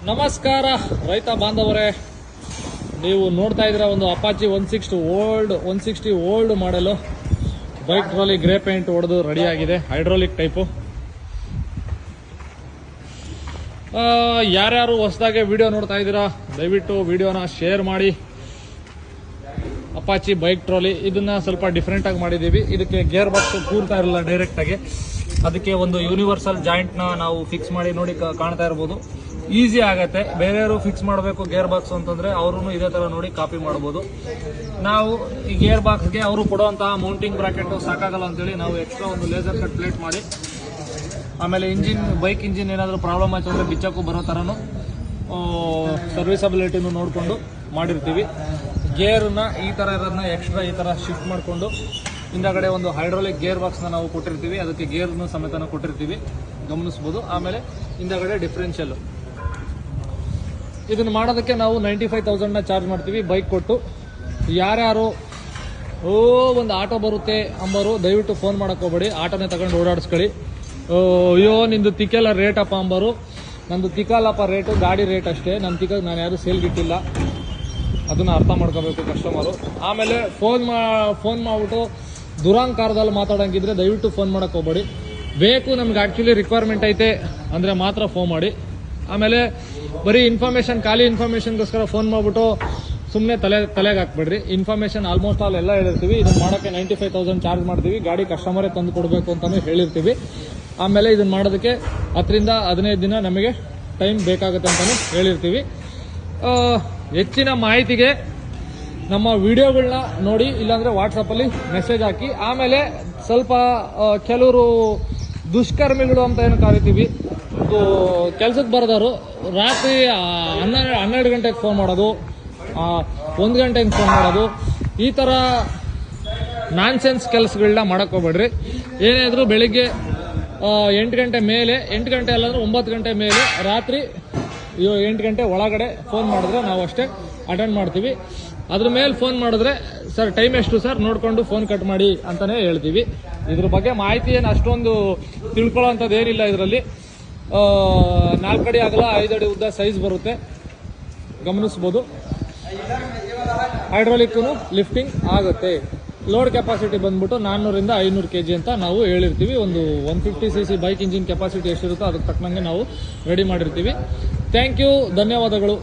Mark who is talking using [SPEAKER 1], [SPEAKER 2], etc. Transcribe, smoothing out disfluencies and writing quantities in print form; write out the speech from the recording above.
[SPEAKER 1] ನಮಸ್ಕಾರ ರೈತ ಬಾಂಧವರೇ, ನೀವು ನೋಡ್ತಾ ಇದ್ದೀರಾ ಒಂದು Apache 160 old model bike trolley grey paint ಹೊಡೆದು ರೆಡಿ ಆಗಿದೆ. Hydraulic type. ಯಾರ್ಯಾರು ಹೊಸದಾಗೆ ವಿಡಿಯೋ ನೋಡ್ತಾ ಇದ್ದೀರಾ ದಯವಿಟ್ಟು ವಿಡಿಯೋನ ಶೇರ್ ಮಾಡಿ. ಅಪಾಚಿ ಬೈಕ್ ಟ್ರಾಲಿ ಇದನ್ನ ಸ್ವಲ್ಪ ಡಿಫ್ರೆಂಟ್ ಆಗಿ ಮಾಡಿದ್ದೀವಿ. ಇದಕ್ಕೆ ಗೇರ್ ಬಾಕ್ಸ್ ಕೂರ್ತಾ ಇರಲ್ಲ ಡೈರೆಕ್ಟ್ ಆಗಿ, ಅದಕ್ಕೆ ಒಂದು ಯೂನಿವರ್ಸಲ್ ಜಾಯಿಂಟ್ ನ ನಾವು ಫಿಕ್ಸ್ ಮಾಡಿ ನೋಡಿ ಕಾಣ್ತಾ ಇರಬಹುದು. ಈಸಿ ಆಗತ್ತೆ. ಬೇರೆಯವರು ಫಿಕ್ಸ್ ಮಾಡಬೇಕು ಗೇರ್ ಬಾಕ್ಸ್ ಅಂತಂದ್ರೆ ಅವರು ಇದೇ ತರ ನೋಡಿ ಕಾಪಿ ಮಾಡಬಹುದು. ನಾವು ಈ ಗೇರ್ ಬಾಕ್ಸ್ಗೆ ಅವರು ಕೊಡುವಂತಹ ಮೌಂಟಿಂಗ್ ಬ್ರಾಕೆಟ್ ಸಾಕಾಗಲ್ಲ ಅಂತೇಳಿ ನಾವು ಎಕ್ಸ್ಟ್ರಾ ಒಂದು ಲೇಸರ್ ಕಟ್ ಪ್ಲೇಟ್ ಮಾಡಿ, ಆಮೇಲೆ ಬೈಕ್ ಇಂಜಿನ್ ಏನಾದರೂ ಪ್ರಾಬ್ಲಮ್ ಆಯ್ತು ಅಂದ್ರೆ ಬಿಚ್ಚಕ್ಕೂ ಬರೋ ತರನು ಸರ್ವಿಸಬಿಲಿಟಿನೂ ನೋಡಿಕೊಂಡು ಮಾಡಿರ್ತೀವಿ. ಗೇರ್ನ ಈ ತರ ಇರೋದನ್ನ ಎಕ್ಸ್ಟ್ರಾ ಈ ತರ ಶಿಫ್ಟ್ ಮಾಡಿಕೊಂಡು ಹಿಂದಗಡೆ ಒಂದು ಹೈಡ್ರೋಲಿಕ್ ಗೇರ್ ಬಾಕ್ಸ್ನ ನಾವು ಕೊಟ್ಟಿರ್ತೀವಿ. ಅದಕ್ಕೆ ಗೇರ್ನ ಸಮೇತನ ಕೊಟ್ಟಿರ್ತೀವಿ, ಗಮನಿಸಬಹುದು. ಆಮೇಲೆ ಹಿಂದಗಡೆ ಡಿಫ್ರೆನ್ಷಿಯಲ್. ಇದನ್ನು ಮಾಡೋದಕ್ಕೆ ನಾವು 95,000 ಚಾರ್ಜ್ ಮಾಡ್ತೀವಿ ಬೈಕ್ ಕೊಟ್ಟು. ಯಾರ್ಯಾರು ಒಂದು ಆಟೋ ಬರುತ್ತೆ ಅಂಬರು ದಯವಿಟ್ಟು ಫೋನ್ ಮಾಡಕ್ ಹೋಗ್ಬೇಡಿ. ಆಟೋನೇ ತಗೊಂಡು ಓಡಾಡಿಸ್ಕೊಳ್ಳಿ. ಅಯ್ಯೋ ನಿಂದು ತಿಕ್ಕಲ್ಲ ರೇಟ್ ಅಪ್ಪ ಅಂಬರು. ನಂದು ತಿಕ್ಕಲ್ಲಪ್ಪ ರೇಟು, ಗಾಡಿ ರೇಟ್ ಅಷ್ಟೇ. ನನ್ನ ತಿಕ್ಕ ನಾನು ಯಾರು ಸೇಲ್ಗಿಟ್ಟಿಲ್ಲ, ಅದನ್ನ ಅರ್ಥ ಮಾಡ್ಕೋಬೇಕು ಕಸ್ಟಮರು. ಆಮೇಲೆ ಫೋನ್ ಮಾಡ್ಬಿಟ್ಟು ದುರಾಂಕಾರದಲ್ಲಿ ಮಾತಾಡಂಗಿದ್ರೆ ದಯವಿಟ್ಟು ಫೋನ್ ಮಾಡಕ್ ಹೋಗ್ಬೇಡಿ. ಬೇಕು ನಮ್ಗೆ ಆಕ್ಚುಲಿ ರಿಕ್ವೈರ್ಮೆಂಟ್ ಐತೆ ಅಂದ್ರೆ ಮಾತ್ರ ಫೋನ್ ಮಾಡಿ. ಆಮೇಲೆ ಬರೀ ಇನ್ಫಾರ್ಮೇಶನ್, ಖಾಲಿ ಇನ್ಫಾರ್ಮೇಶನ್ಗೋಸ್ಕರ ಫೋನ್ ಮಾಡ್ಬಿಟ್ಟು ಸುಮ್ಮನೆ ತಲೆಗೆ ಹಾಕ್ಬೇಡ್ರಿ. ಇನ್ಫಾರ್ಮೇಶನ್ ಆಲ್ಮೋಸ್ಟ್ ಆಲ್ ಎಲ್ಲ ಹೇಳಿರ್ತೀವಿ. ಇದನ್ನ ಮಾಡೋಕ್ಕೆ 95,000 ಚಾರ್ಜ್ ಮಾಡ್ತೀವಿ. ಗಾಡಿ ಕಸ್ಟಮರೇ ತಂದು ಕೊಡಬೇಕು ಅಂತಾನು ಹೇಳಿರ್ತೀವಿ. ಆಮೇಲೆ ಇದನ್ನ ಮಾಡೋದಕ್ಕೆ 10 ರಿಂದ 15 ದಿನ ನಮಗೆ ಟೈಮ್ ಬೇಕಾಗುತ್ತೆ ಅಂತಾನು ಹೇಳಿರ್ತೀವಿ. ಹೆಚ್ಚಿನ ಮಾಹಿತಿಗೆ ನಮ್ಮ ವಿಡಿಯೋಗಳನ್ನ ನೋಡಿ, ಇಲ್ಲಾಂದ್ರೆ ವಾಟ್ಸಪ್ಪಲ್ಲಿ ಮೆಸೇಜ್ ಹಾಕಿ. ಆಮೇಲೆ ಸ್ವಲ್ಪ ಕೆಲವರು ದುಷ್ಕರ್ಮಿಗಳು ಅಂತ ಏನು ಕರಿತೀವಿ, ಕೆಲ್ಸಕ್ಕೆ ಬರೋದವರು ರಾತ್ರಿ 12 ಗಂಟೆಗೆ ಫೋನ್ ಮಾಡೋದು, 1 ಗಂಟೆಗೆ ಫೋನ್ ಮಾಡೋದು, ಈ ಥರ ನಾನ್ಸೆನ್ಸ್ ಕೆಲಸಗಳನ್ನ ಮಾಡಕ್ ಹೋಗ್ಬೇಡ್ರಿ. ಏನೇ ಇದ್ರು ಬೆಳಿಗ್ಗೆ 8 ಗಂಟೆ ಮೇಲೆ, 8 ಗಂಟೆ ಅಲ್ಲಾಂದ್ರೆ 9 ಗಂಟೆ ಮೇಲೆ, ರಾತ್ರಿ 8 ಗಂಟೆ ಒಳಗಡೆ ಫೋನ್ ಮಾಡಿದ್ರೆ ನಾವು ಅಷ್ಟೇ ಅಟೆಂಡ್ ಮಾಡ್ತೀವಿ. ಅದ್ರ ಮೇಲೆ ಫೋನ್ ಮಾಡಿದ್ರೆ ಸರ್ ಟೈಮ್ ಎಷ್ಟು ಸರ್ ನೋಡ್ಕೊಂಡು ಫೋನ್ ಕಟ್ ಮಾಡಿ ಅಂತಾನೆ ಹೇಳ್ತೀವಿ. ಇದ್ರ ಬಗ್ಗೆ ಮಾಹಿತಿ ಏನು ಅಷ್ಟೊಂದು ತಿಳ್ಕೊಳ್ಳೋ ಅಂಥದ್ದು ಏನಿಲ್ಲ. ಇದರಲ್ಲಿ 4 ಅಡಿ ಅಗಲ 5 ಅಡಿ ಉದ್ದ ಸೈಜ್ ಬರುತ್ತೆ, ಗಮನಿಸ್ಬೋದು. ಹೈಡ್ರೋಲಿಕ್ ಲಿಫ್ಟಿಂಗ್ ಆಗುತ್ತೆ. ಲೋಡ್ ಕೆಪಾಸಿಟಿ ಬಂದ್ಬಿಟ್ಟು 400 ರಿಂದ 500 kg ಅಂತ ನಾವು ಹೇಳಿರ್ತೀವಿ. ಒಂದು 150cc ಬೈಕ್ ಇಂಜಿನ್ ಕೆಪಾಸಿಟಿ ಎಷ್ಟಿರುತ್ತೋ ಅದಕ್ಕೆ ತಕ್ಕನಂಗೆ ನಾವು ರೆಡಿ ಮಾಡಿರ್ತೀವಿ. ಥ್ಯಾಂಕ್ ಯು, ಧನ್ಯವಾದಗಳು.